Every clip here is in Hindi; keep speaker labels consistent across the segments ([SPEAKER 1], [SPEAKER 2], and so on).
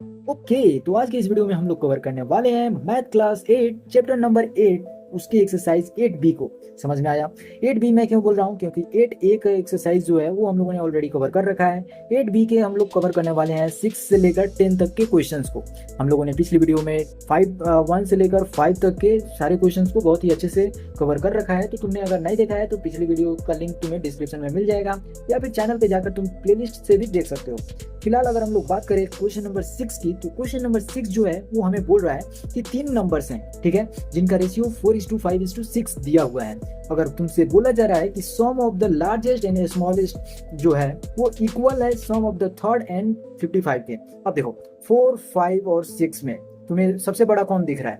[SPEAKER 1] ओके, तो आज के इस वीडियो में हम लोग कवर करने वाले हैं मैथ क्लास 8 चैप्टर नंबर 8 उसकी एक्सरसाइज 8 बी को। समझ में आया? 8 बी मैं क्यों बोल रहा हूँ, क्योंकि 8 ए का एक्सरसाइज जो है वो हम लोगों ने ऑलरेडी कवर कर रखा है। 8 बी के हम लोग कवर करने वाले हैं 6 से लेकर 10 तक के क्वेश्चंस को। हम लोगों ने पिछली वीडियो में 1 से लेकर 5 तक के सारे क्वेश्चंस को बहुत ही अच्छे से कवर कर रखा है। तो तुमने अगर नहीं देखा है तो पिछली वीडियो का लिंक तुम्हें डिस्क्रिप्शन में मिल जाएगा, या फिर चैनल पे जाकर तुम प्लेलिस्ट से भी देख सकते हो। फिलहाल अगर हम लोग बात करें क्वेश्चन नंबर 6 की, तो क्वेश्चन नंबर 6 जो है वो हमें बोल रहा है कि 3 नंबर्स हैं, ठीक है, जिनका रेशियो 4:5:6 दिया हुआ है। अगर तुमसे बोला जा रहा है कि sum of the largest and smallest जो है वो इक्वल है sum of the third and 55 के। अब देखो 4, 5 और 6 में तुम्हें सबसे बड़ा कौन दिख रहा है?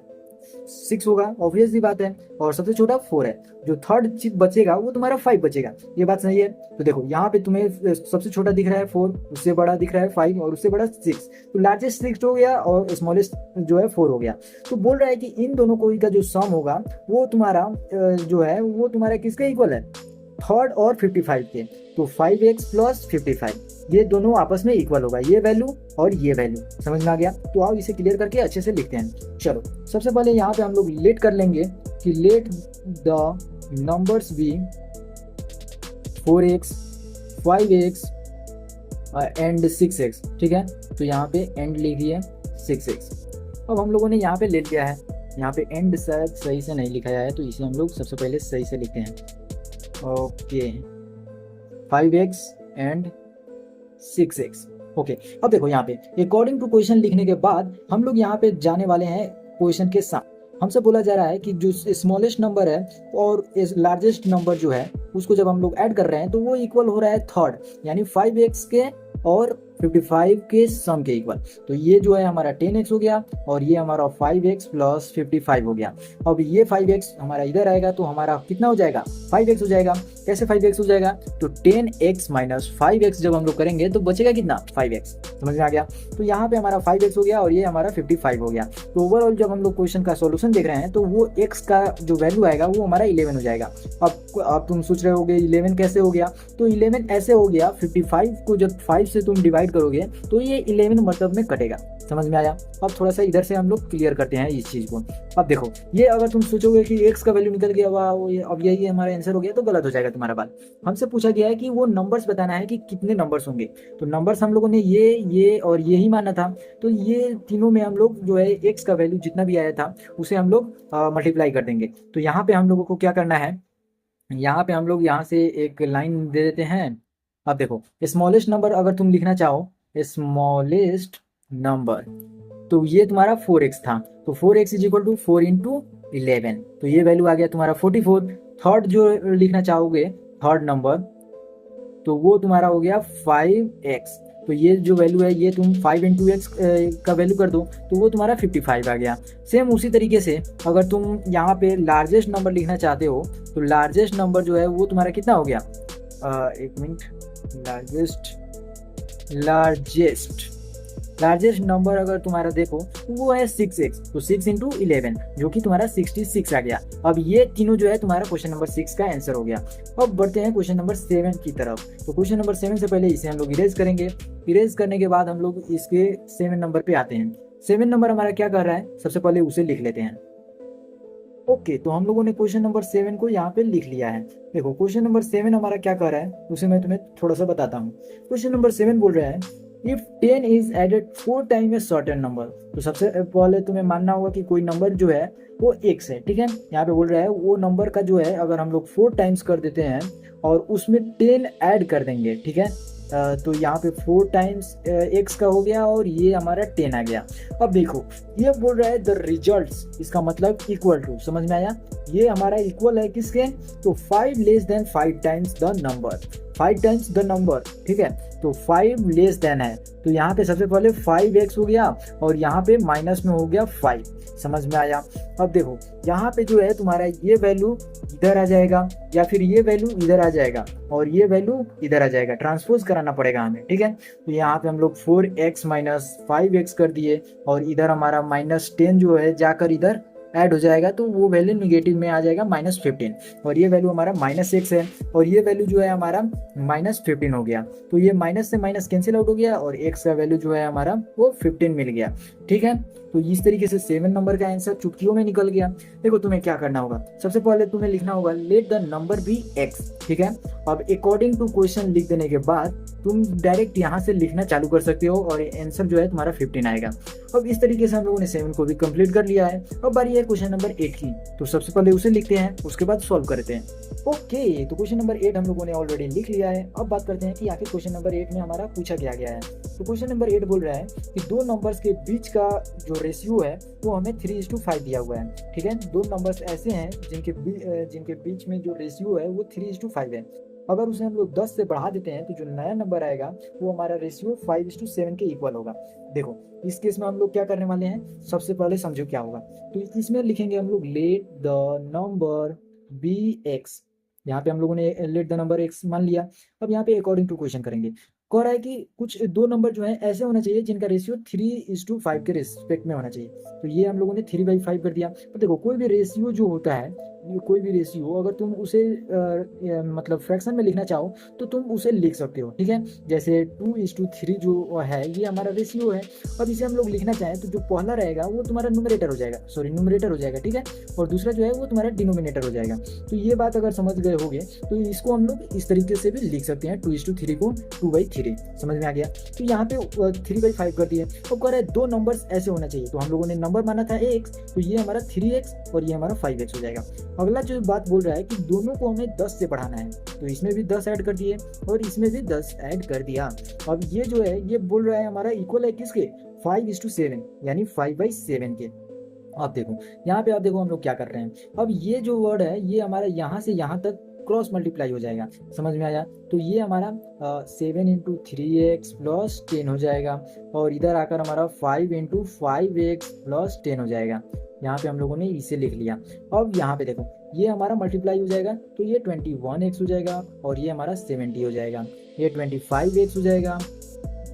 [SPEAKER 1] 6 होगा, ऑब्वियसली बात है, और सबसे छोटा 4 है। जो थर्ड चीज बचेगा वो तुम्हारा 5 बचेगा। ये बात सही है? तो देखो यहाँ पे तुम्हें सबसे छोटा दिख रहा है 4, उससे बड़ा दिख रहा है 5 और उससे बड़ा 6। तो लार्जेस्ट 6 हो गया और स्मॉलेस्ट जो है 4 हो गया। तो बोल रहा है कि इन दोनों को का जो सम होगा वो तुम्हारा जो है वो तुम्हारा किसके इक्वल है? थर्ड और 55 के। तो 5x प्लस 55 ये दोनों आपस में इक्वल होगा, ये वैल्यू और ये वैल्यू। समझ में आ गया? तो आओ इसे क्लियर करके अच्छे से लिखते हैं। चलो सबसे पहले यहाँ पे हम लोग लेट कर लेंगे कि let the numbers be 4x 5x and 6x। ठीक है, तो यहाँ पे एंड लिख दिए 6x। अब हम लोगों ने यहाँ पे ले लिया है, यहाँ पे एंड शायद सही से नहीं लिखा है, तो इसे हम लोग सबसे पहले सही से लिखते हैं। Okay 5x and 6x। Okay, अब देखो यहाँ पे अकॉर्डिंग टू क्वेश्चन लिखने के बाद हम लोग यहाँ पे जाने वाले हैं क्वेश्चन के साथ। हमसे बोला जा रहा है कि जो स्मॉलेस्ट नंबर है और लार्जेस्ट नंबर जो है उसको जब हम लोग ऐड कर रहे हैं तो वो इक्वल हो रहा है थर्ड, यानी 5x के और 55 के सम के इक्वल। तो ये जो है हमारा 10x हो गया और ये हमारा 5x प्लस 55 हो गया। अब ये 5x हमारा इधर आएगा तो हमारा कितना हो जाएगा? 5x हो जाएगा। कैसे 5x हो जाएगा? तो 10x माइनस 5x जब हम लोग करेंगे तो बचेगा कितना? 5x। समझ में आ गया? तो यहाँ पे हमारा 5x हो गया और ये हमारा 55 हो गया। तो ओवरऑल जब हम लोग क्वेश्चन का सॉल्यूशन देख रहे हैं तो वो x का जो वैल्यू आएगा वो हमारा 11 हो जाएगा। अब तुम सोच रहे होगे 11 कैसे हो गया? तो 11 ऐसे हो गया, 55 को जब 5 से तुम डिवाइड करोगे तो ये 11 मतलब में कटेगा। समझ में आया? अब थोड़ा सा इधर से हम लोग क्लियर करते हैं इस चीज को। अब देखो ये अगर तुम सोचोगे कि x का वैल्यू निकल गया अब यही हमारा आंसर हो गया, तो गलत हो जाएगा तुम्हारा बात। हमसे पूछा गया है कि वो नंबर्स बताना है कि कितने नंबर्स होंगे। तो नंबर्स हम लोगों ने ये और ये ही माना था। तो ये तीनों में हम लोग जो है x का वैल्यू जितना भी आया था उसे हम लोग मल्टीप्लाई कर देंगे। तो यहाँ पे हम लोगों को क्या करना है, यहाँ पे हम लोग यहाँ से एक लाइन दे देते हैं। अब देखो स्मॉलेस्ट नंबर अगर तुम लिखना चाहो, स्मॉलेस्ट नंबर, तो ये तुम्हारा 4x था। तो 4x is equal to 4 into 11, तो ये वैल्यू आ गया तुम्हारा 44। थर्ड जो लिखना चाहोगे थर्ड नंबर, तो वो तुम्हारा हो गया 5x। तो ये जो वैल्यू है ये तुम 5 इंटू एक्स का वैल्यू कर दो तो वो तुम्हारा 55 आ गया। सेम उसी तरीके से अगर तुम यहाँ पे लार्जेस्ट नंबर लिखना चाहते हो तो लार्जेस्ट नंबर जो है वो तुम्हारा कितना हो गया? एक मिनट, लार्जेस्ट नंबर अगर तुम्हारा देखो तो वो है 6x। तो 6 इंटू 11 जो कि तुम्हारा 66 आ गया। अब ये तीनों जो है तुम्हारा क्वेश्चन नंबर 6 का आंसर हो गया। अब बढ़ते हैं क्वेश्चन नंबर 7 की तरफ। तो क्वेश्चन नंबर 7 से पहले इसे हम लोग इरेज करेंगे। इरेज करने के बाद हम लोग इसके 7 नंबर पे आते हैं। 7 नंबर हमारा क्या कर रहा है, सबसे पहले उसे लिख लेते हैं। ओके, तो हम लोगों ने क्वेश्चन नंबर 7 को यहाँ पे लिख लिया है। देखो क्वेश्चन नंबर 7 हमारा क्या कर रहा है उसे मैं तुम्हें थोड़ा सा बताता हूँ। क्वेश्चन नंबर 7 बोल रहा है if 10 is added 4 time a certain number. तो सबसे पहले तुम्हें मानना होगा कि कोई नंबर जो है वो x है, ठीक है। यहाँ पे बोल रहा है वो नंबर का जो है अगर हम लोग 4 टाइम्स कर देते हैं और उसमें 10 ऐड कर देंगे, ठीक है, तो यहाँ पे 4 टाइम्स x का हो गया और ये हमारा 10 आ गया। अब देखो ये बोल रहा है द रिजल्ट्स, इसका मतलब इक्वल टू। समझ में आया? ये हमारा इक्वल है किसके? तो 5 less than 5 times the number, 5 times the number, ठीक है। तो 5 लेस देन है तो यहाँ पे सबसे पहले 5x हो गया और यहाँ पे माइनस में हो गया 5। समझ में आया? अब देखो यहाँ पे जो है तुम्हारा ये वैल्यू इधर आ जाएगा या फिर ये वैल्यू इधर आ जाएगा और ये वैल्यू इधर आ जाएगा, ट्रांसपोज कराना पड़ेगा हमें, ठीक है। तो यहाँ पे हम लोग 4x माइनस 5x कर दिए और इधर हमारा -10 जो है जाकर इधर ऐड हो जाएगा तो वो वैल्यू निगेटिव में आ जाएगा -15, और ये वैल्यू हमारा -6 है, और ये वैल्यू जो है हमारा -15 हो गया। तो ये माइनस से माइनस कैंसिल आउट हो गया और x का वैल्यू जो है हमारा वो 15 मिल गया। ठीक है, तो इस तरीके से 7 नंबर का आंसर चुटकियों में निकल गया। देखो तुम्हें क्या करना होगा, सबसे पहले तुम्हें लिखना होगा let the number be x। ठीक है, अब अकॉर्डिंग टू क्वेश्चन लिख देने के बाद तुम डायरेक्ट यहाँ से लिखना चालू कर सकते हो और आंसर जो है तुम्हारा 15 आएगा। अब इस तरीके से हम लोगों ने 7 को भी कंप्लीट कर लिया है। अब बारी है क्वेश्चन नंबर 8 की, तो सबसे पहले उसे लिखते हैं, उसके बाद सॉल्व करते हैं। ओके, तो क्वेश्चन नंबर 8 हम लोगों ने ऑलरेडी लिख लिया है। अब बात करते हैं कि आखिर क्वेश्चन नंबर 8 में हमारा पूछा क्या गया है। तो क्वेश्चन नंबर 8 बोल रहा है कि दो नंबर्स के बीच का जो रेशियो है वो हमें 3:5 दिया हुआ है। ठीक है, दो नंबर्स ऐसे हैं जिनके बीच में जो रेशियो है वो 3:5 है। अगर उसे हम लोग 10 से बढ़ा देते हैं तो जो नया नंबर आएगा वो हमारा रेशियो 5:7 के इक्वल होगा। देखो इस केस में हम लोग क्या करने वाले हैं, सबसे पहले समझो क्या होगा। तो इसमें लिखेंगे हम लोग लेट द नंबर बी एक्स। यहाँ पे हम लोगों ने लेट द नंबर एक्स मान लिया। अब यहाँ पे अकॉर्डिंग टू क्वेश्चन करेंगे, कह रहा है कि कुछ दो नंबर जो है ऐसे होना चाहिए जिनका रेशियो 3:5 के रिस्पेक्ट में होना चाहिए। तो ये हम लोगों ने 3/5 कर दिया। तो देखो कोई भी रेशियो जो होता है, कोई भी रेशियो अगर तुम उसे मतलब फ्रैक्शन में लिखना चाहो तो तुम उसे लिख सकते हो। ठीक है, जैसे 2:3 जो है ये हमारा रेशियो है। अब इसे हम लोग लिखना चाहें तो जो पहला रहेगा वो तुम्हारा न्यूमरेटर हो जाएगा। ठीक है, और दूसरा जो है वो तुम्हारा डिनोमिनेटर हो जाएगा। तो ये बात अगर समझ गए होगे तो इसको हम लोग इस तरीके से भी लिख सकते हैं, 2:3 को 2/3। समझ में आ गया। तो यहाँ पे 3/5 कर दिए। तो कह रहा है दो नंबर्स ऐसे होना चाहिए, तो हम लोगों ने नंबर माना था x, तो ये हमारा 3x और ये हमारा 5x हो जाएगा। अगला जो बात बोल रहा है कि दोनों को हमें 10 से बढ़ाना है, तो इसमें भी 10 ऐड कर दिए और इसमें भी 10 ऐड कर दिया। अब ये जो है ये बोल रहा है हमारा इक्वल है किसके, 5:7 यानी 5/7 के। अब देखो यहाँ पे, आप देखो हम लोग क्या कर रहे हैं। अब ये जो वर्ड है ये हमारा यहाँ से यहाँ तक क्रॉस मल्टीप्लाई हो जाएगा। समझ में आया। तो ये हमारा 7 × 3x + 10 हो जाएगा, और इधर आकर हमारा 5 × 5x + 10 हो जाएगा। यहाँ पे हम लोगों ने इसे लिख लिया। अब यहाँ पे देखो ये हमारा मल्टीप्लाई हो जाएगा, तो ये 21x हो जाएगा और ये हमारा 70 हो जाएगा। ये 25x हो जाएगा,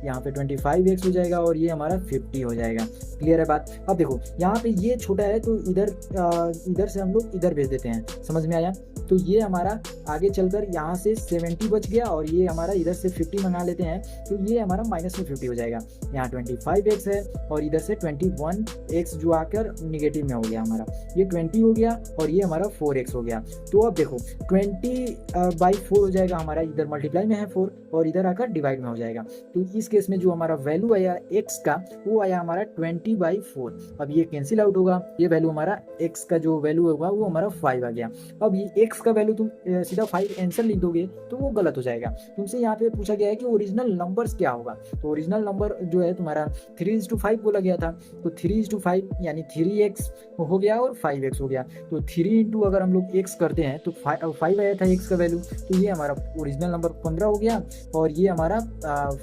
[SPEAKER 1] यहाँ पे 25x हो जाएगा और ये हमारा 50 हो जाएगा। क्लियर है बात। अब देखो यहाँ पे ये छोटा है तो इधर से हम लोग इधर भेज देते हैं। समझ में आया। तो ये हमारा आगे चलकर यहाँ से 70 बच गया और ये हमारा इधर से 50 मंगा लेते हैं, तो ये हमारा -50 हो जाएगा। यहाँ 25x है और इधर से 21x जो आकर निगेटिव में हो गया हमारा, ये 20 हो गया और ये हमारा 4x हो गया। तो अब देखो 20/4 हो जाएगा हमारा, इधर मल्टीप्लाई में है 4 और इधर आकर डिवाइड में हो जाएगा। तो इस केस में जो हमारा वैल्यू आया x का वो आया हमारा 20/4। अब ये कैंसिल आउट होगा, ये वैल्यू हमारा x का जो वैल्यू होगा वो हमारा 5 आ गया। अब ये x का वैल्यू तुम सीधा 5 आंसर लिख दोगे तो वो गलत हो जाएगा। तुमसे यहाँ पे पूछा गया है कि ओरिजिनल नंबर्स क्या होगा। तो ओरिजिनल नंबर जो है तुम्हारा 3:5 बोला गया था, तो 3:5 यानी 3x हो गया और 5x हो गया। तो 3 × अगर हम लोग x करते हैं तो 5 आया था x का वैल्यू, तो ये हमारा ओरिजिनल नंबर 15 हो गया और ये हमारा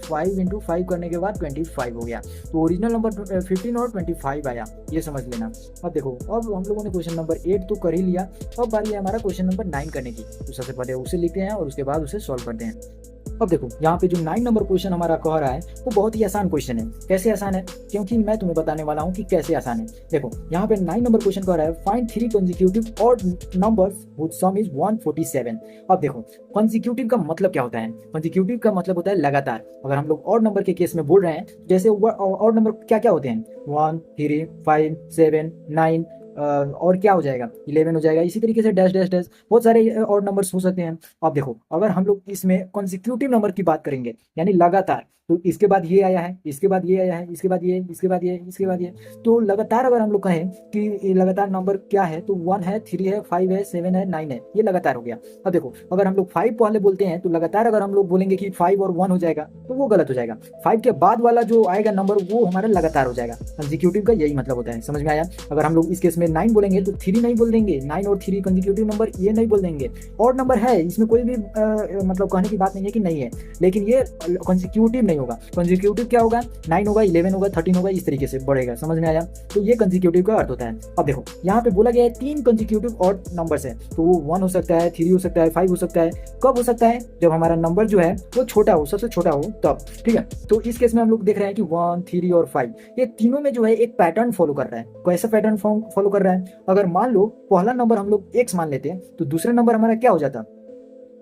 [SPEAKER 1] 5 × 5 करने के बाद 25 हो गया। तो ओरिजिनल नंबर 15 और 25 आया, ये समझ लेना। अब देखो अब हम लोगों ने क्वेश्चन नंबर 8 तो कर ही लिया। अब बारी है हमारा क्वेश्चन नंबर 9 करने की। तो सबसे पहले उसे लिखते हैं और उसके बाद उसे सॉल्व करते हैं। अब देखो यहाँ पे जो 9 नंबर क्वेश्चन हमारा कह रहा है वो बहुत ही आसान क्वेश्चन है। कैसे आसान है, क्योंकि मैं तुम्हें बताने वाला हूँ कि कैसे आसान है। देखो यहाँ पे 9 नंबर क्वेश्चन कह रहा है find 3 consecutive odd numbers whose sum is 147। अब देखो consecutive का मतलब क्या होता है। consecutive का मतलब होता है लगातार। अगर हम लोग ऑड नंबर के केस में बोल रहे हैं, जैसे ऑड नंबर क्या क्या होते हैं, 1, 3, 5, 7, 9 और क्या हो जाएगा 11 हो जाएगा। इसी तरीके से डैश डैश डैश बहुत सारे और नंबर्स हो सकते हैं। अब देखो अगर हम लोग इसमें कॉन्सिक्यूटिव नंबर की बात करेंगे यानी लगातार, तो इसके बाद ये आया है, इसके बाद ये आया है, इसके बाद ये, इसके बाद ये, इसके बाद ये, तो लगातार अगर हम लोग कहें कि लगातार नंबर क्या है तो 1 है, 3 है, 5 है, 7 है, 9 है, ये लगातार हो गया। अब देखो अगर हम लोग 5 पहले बोलते हैं तो लगातार अगर हम लोग बोलेंगे कि 5 और 1 हो जाएगा तो वो गलत हो जाएगा। 5 के बाद वाला जो आएगा नंबर वो हमारा लगातार हो जाएगा। कंसिक्यूटिव का यही मतलब होता है। समझ में आया। अगर हम लोग इस केस में 9 बोलेंगे तो 3 नहीं बोल देंगे, 9 और 3 कंसिक्यूटिव नंबर ये नहीं बोल देंगे। और नंबर है इसमें कोई भी मतलब कहने की बात नहीं है कि नहीं है, लेकिन ये कंसिक्यूटिव नहीं नहीं होगा। कंसेक्यूटिव क्या होगा, 9 होगा, 11 होगा, 13 होगा, इस तरीके से बढ़ेगा। समझ में आया? तो ये कंसेक्यूटिव का अर्थ होता है। अब देखो यहाँ पे बोला गया है 3 कंसेक्यूटिव ऑड नंबर्स है, तो वो 1 हो सकता है, 3 हो सकता है, 5 हो सकता है। कब हो सकता है? जब हमारा नंबर जो है वो छोटा हो, सबसे छोटा हो तब। ठीक है, तो इस केस में हम लोग देख रहे हैं कि 1, 3 और 5 ये तीनों में जो है एक पैटर्न फॉलो कर रहा है। कैसा पैटर्न फॉलो कर रहा है? अगर मान लो पहला नंबर हम लोग x मान लेते हैं, तो दूसरा नंबर हमारा क्या हो जाता?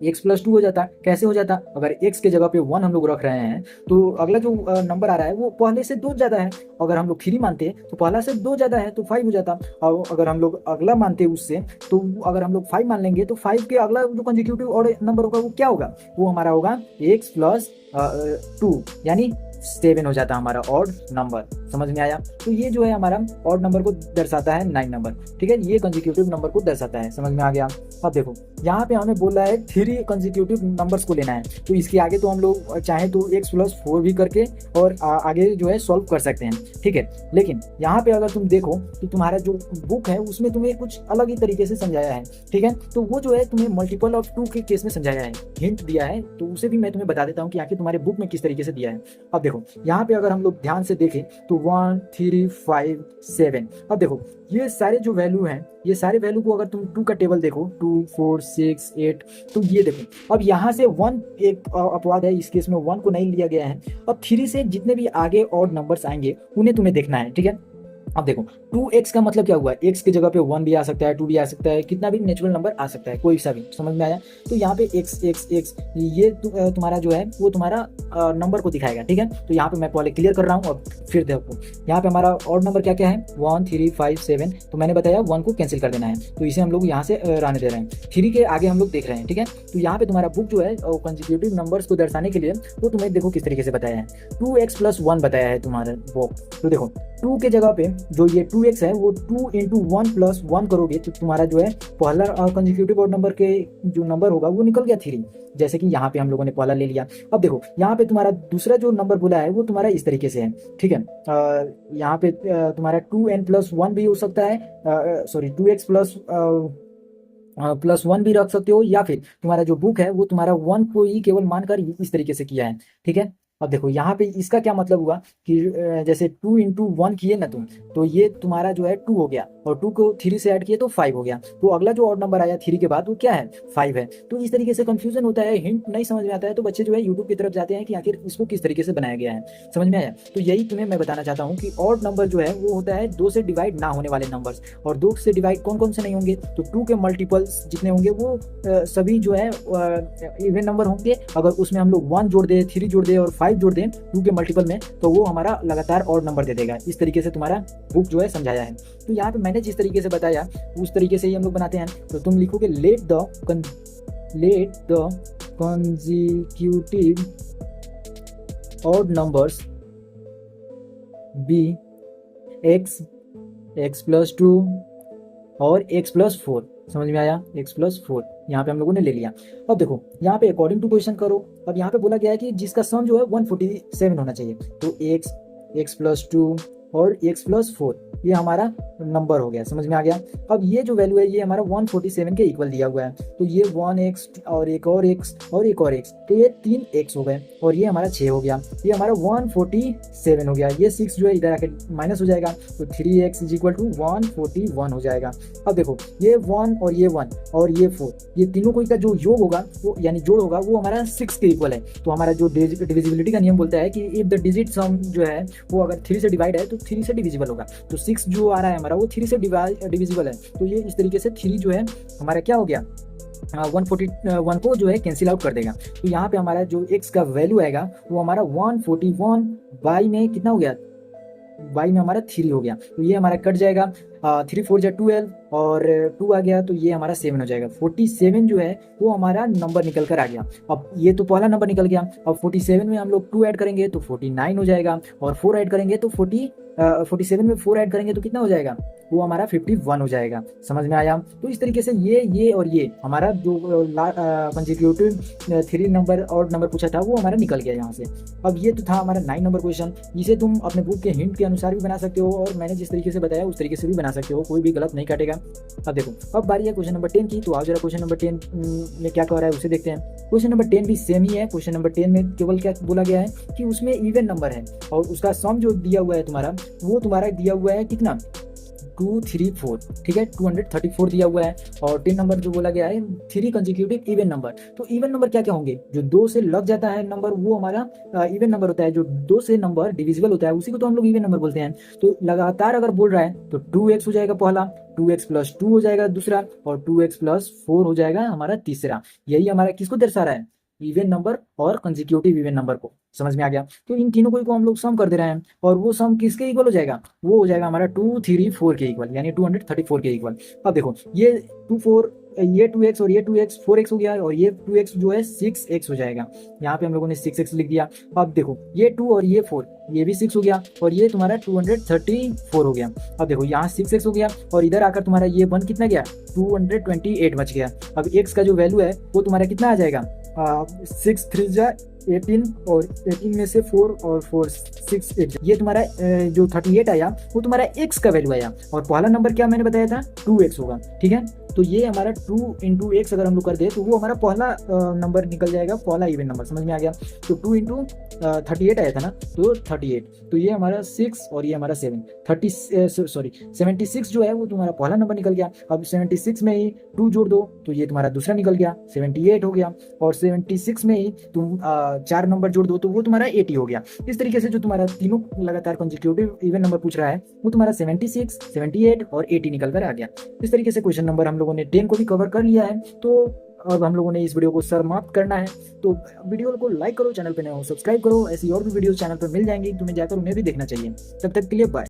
[SPEAKER 1] x+2 हो जाता। कैसे हो जाता? अगर x के जगह पे 1 हम लोग रख रहे हैं, तो अगला जो नंबर आ रहा है वो पहले से 2 ज़्यादा है। अगर हम लोग 3 मानते तो पहला से 2 ज़्यादा है, तो 5 हो जाता। और अगर हम लोग अगला मानते उससे, तो अगर हम लोग 5 मान लेंगे, तो 5 के अगला जो कंसेक्यूटिव ऑड नंबर होगा वो क्या होगा? वो हमारा होगा x+2, यानी 7 हो जाता हमारा ऑड नंबर। समझ में आया? तो ये जो है हमारा ऑड नंबर को दर्शाता है 9 नंबर। ठीक है, ये कंसेक्यूटिव नंबर को दर्शाता है। समझ में आ गया? अब देखो यहाँ पे हमें बोल रहा है 3 कंसेक्यूटिव नंबर्स को लेना है, तो इसके आगे तो हम लोग चाहे तो x+4 भी करके और आगे जो है सॉल्व कर सकते हैं। ठीक है, लेकिन यहाँ पे अगर तुम देखो तो तुम्हारा जो बुक है उसमें तुम्हें कुछ अलग ही तरीके से समझाया है। ठीक है, तो वो जो है तुम्हें मल्टीपल ऑफ 2 के केस में समझाया है, हिंट दिया है, तो उसे भी मैं तुम्हें बता देता हूँ कि आखिर तुम्हारे बुक में किस तरीके से दिया है। अब देखो यहाँ पे अगर हम लोग ध्यान से देखें तो 1, 3, 5, 7। अब देखो ये सारे जो वैल्यू हैं, ये सारे वैल्यू को अगर तुम 2 का टेबल देखो, 2, 4, 6, 8, तो ये देखो अब यहाँ से 1 एक अपवाद है, इस केस में 1 को नहीं लिया गया है। अब 3 से जितने भी आगे ऑड नंबर्स आएंगे उन्हें तुम्हें देखना है। ठीक है, अब देखो 2x का मतलब क्या हुआ? x की जगह पे 1 भी आ सकता है, 2 भी आ सकता है, कितना भी नेचुरल नंबर आ सकता है, कोई सा भी। समझ में आया? तो यहाँ पे x ये तुम्हारा जो है वो तुम्हारा नंबर को दिखाएगा। ठीक है, तो यहाँ पे मैं पहले क्लियर कर रहा हूँ और फिर देखो यहाँ पे हमारा ऑड नंबर क्या क्या है, 1, 3, 5, 7। तो मैंने बताया 1 को कैंसिल कर देना है, तो इसे हम लोग यहाँ से रहने दे रहे हैं। 3 के आगे हम लोग देख रहे हैं। ठीक है, तो यहाँ पे तुम्हारा बुक जो है कंसेक्यूटिव नंबर्स को दर्शाने के लिए वो तुम्हें देखो किस तरीके से बताया है, 2x+1 बताया है तुम्हारा बुक। तो देखो 2 के जगह पे जो ये 2x है वो 2 × 1+1 करोगे तो तुम्हारा जो है पहला कंसेक्यूटिव ऑड नंबर के जो नंबर होगा वो निकल गया 3, जैसे कि यहाँ पे हम लोगों ने पहला ले लिया। अब देखो यहाँ पे तुम्हारा दूसरा जो नंबर बोला है वो तुम्हारा इस तरीके से है। ठीक है, यहाँ पे तुम्हारा 2n+1 भी हो सकता है, सॉरी 2x+1 भी रख सकते हो, या फिर तुम्हारा जो बुक है वो तुम्हारा 1 को ही केवल मानकर इस तरीके से किया है। ठीक है, अब देखो यहाँ पे इसका क्या मतलब हुआ कि जैसे 2 × 1 किए ना तुम, तो ये तुम्हारा जो है 2 हो गया, और 2 को 3 से ऐड किए तो 5 हो गया। तो अगला जो ऑड नंबर आया 3 के बाद वो क्या है? 5 है। तो इस तरीके से कंफ्यूजन होता है, हिंट नहीं समझ में आता है, तो बच्चे जो है यूट्यूब की तरफ जाते हैं कि आखिर इसको किस तरीके से बनाया गया है। समझ में आया? तो यही तुम्हें मैं बताना चाहता हूँ कि ऑड नंबर जो है वो होता है 2 से डिवाइड ना होने वाले नंबर्स। और 2 से डिवाइड कौन कौन से नहीं होंगे? तो 2 के मल्टीपल्स जितने होंगे वो सभी जो है इवन नंबर होंगे। अगर उसमें हम लोग 1 जोड़ दें, 3 जोड़ दें और 5 जोड़ दें 2 के मल्टीपल में, तो वो हमारा लगातार ऑड नंबर दे देगा। इस तरीके से तुम्हारा बुक जो है समझाया है। तो यहाँ पे मैंने जिस तरीके से बताया उस तरीके से ही हम लोग बनाते हैं। तो तुम लिखोगे let the consecutive odd numbers be x+2 और x+4। समझ में आया? x+4 यहाँ पे हम लोगों ने ले लिया। अब देखो यहाँ पे अकॉर्डिंग टू क्वेश्चन करो। अब यहाँ पे बोला गया है कि जिसका सम जो है 147 होना चाहिए, तो x+2 और x+4 ये हमारा नंबर हो गया। समझ में आ गया? अब ये जो वैल्यू है ये हमारा 147 के इक्वल दिया हुआ है, तो ये 1x और एक और x और एक और x, तो ये 3x हो गए, और ये हमारा 6 हो गया, ये हमारा 147 हो गया। ये 6 जो है इधर आके माइनस हो जाएगा, तो 3x = 141 हो जाएगा। अब देखो ये 1 और ये 1 और ये 4, ये तीनों कोई का जो योग होगा वो यानी जोड़ होगा वो हमारा 6 के इक्वल है। तो हमारा जो डिविजिबिलिटी का नियम बोलता है कि इफ द डिजिट सम जो है वो अगर 3 से डिवाइड है तो 3 से डिविजिबल होगा। तो 6 जो आ रहा है हमारा वो 3 से डिविजिबल है। तो ये इस तरीके से 3 जो है हमारा क्या हो गया, 141 को जो है कैंसिल आउट कर देगा। तो यहाँ पे हमारा जो x का वैल्यू आएगा वो हमारा 141 बाई में कितना हो गया, बाई में हमारा 3 हो गया। तो ये हमारा कट जाएगा, 3 4 = 12 और 2 आ गया, तो ये हमारा 7 हो जाएगा। 47 जो है वो हमारा नंबर निकल कर आ गया। अब ये तो पहला नंबर निकल गया। अब 47 में हम लोग 2 ऐड करेंगे तो 49 हो जाएगा, और 4 ऐड करेंगे तो 48 47 में 4 ऐड करेंगे तो कितना हो जाएगा, वो हमारा 51 हो जाएगा। समझ में आया। तो इस तरीके से ये और ये हमारा जो कंसेक्यूटिव 3 नंबर और नंबर पूछा था वो हमारा निकल गया यहाँ से। अब ये तो था हमारा 9 नंबर क्वेश्चन, जिसे तुम अपने बुक के हिंट के अनुसार भी बना सकते हो और मैंने जिस तरीके से बताया उस तरीके से भी बना सकते हो, कोई भी गलत नहीं काटेगा। अब देखो अब बारी है क्वेश्चन नंबर 10 की। तो आओ जरा क्वेश्चन नंबर 10 में क्या कह रहा है उसे देखते हैं। क्वेश्चन नंबर 10 भी सेम ही है। क्वेश्चन नंबर 10 में केवल क्या बोला गया है कि उसमें इवन नंबर है और उसका सम जो दिया हुआ है तुम्हारा, वो तुम्हारा दिया हुआ है कितना, 234, ठीक है, 234 दिया हुआ है। और 10 नंबर जो बोला गया है 3 कंसेक्यूटिव इवन नंबर। तो इवन नंबर क्या क्या होंगे, जो 2 से लग जाता है नंबर वो हमारा इवन नंबर होता है। जो 2 से नंबर डिविजिबल होता है उसी को तो हम लोग इवन नंबर बोलते हैं। तो लगातार अगर बोल रहा है तो 2x हो जाएगा पहला, 2x प्लस 2 हो जाएगा दूसरा, और 2x प्लस 4 हो जाएगा हमारा तीसरा। यही हमारा किसको दर्शा रहा है, इवन नंबर और कंसेक्यूटिव इवन नंबर को। समझ में आ गया। तो इन तीनों को हम लोग सम कर दे रहे हैं और वो सम किसके इक्वल हो जाएगा, वो हो जाएगा हमारा 234 के इक्वल, यानी 234 के इक्वल। अब देखो ये 2x और ये 2x 4x हो गया और ये 2x जो है 6x हो जाएगा। यहाँ पे हम लोगों ने 6x लिख दिया। अब देखो ये 2 और ये 4, ये भी 6 हो गया और ये तुम्हारा 234 हो गया। अब देखो यहाँ 6x हो गया और इधर आकर तुम्हारा ये 1 कितना गया, 228 बच गया। अब x का जो वैल्यू है वो तुम्हारा कितना आ जाएगा, 6 3 जा 18 और 18 में से 4 और 4 6 8, ये तुम्हारा जो 38 आया वो तुम्हारा x का वैल्यू आया। और पहला नंबर क्या मैंने बताया था, 2x होगा, ठीक है। तो ये हमारा 2 इंटू एक्स अगर हम लोग कर दे तो वो हमारा पहला नंबर निकल जाएगा, पहला इवन नंबर। समझ में आ गया। तो 2 इंटू 38 आया था ना, तो 38, तो ये हमारा 6 और ये हमारा 7, 76 जो है वो तुम्हारा पहला नंबर निकल गया। अब 76 में ही 2 जोड़ दो तो ये तुम्हारा दूसरा निकल गया, 78 हो गया। और 76 में ही तुम 4 नंबर जोड़ दो तो वो तुम्हारा 80 हो गया। इस तरीके से जो तुम्हारा तीनों लगातार कंसेक्यूटिव इवन नंबर पूछ रहा है वो तुम्हारा 76, 78 और 80 निकल कर आ गया। इस तरीके से क्वेश्चन नंबर हम लोगों ने 10 को भी कवर कर लिया है। तो अब हम लोगों ने इस वीडियो को समाप्त करना है। तो वीडियो को लाइक करो, चैनल पे नए हो सब्सक्राइब करो, ऐसी और भी वीडियो चैनल पर मिल जाएंगी, तुम्हें जाकर उन्हें भी देखना चाहिए। तब तक के लिए बाय।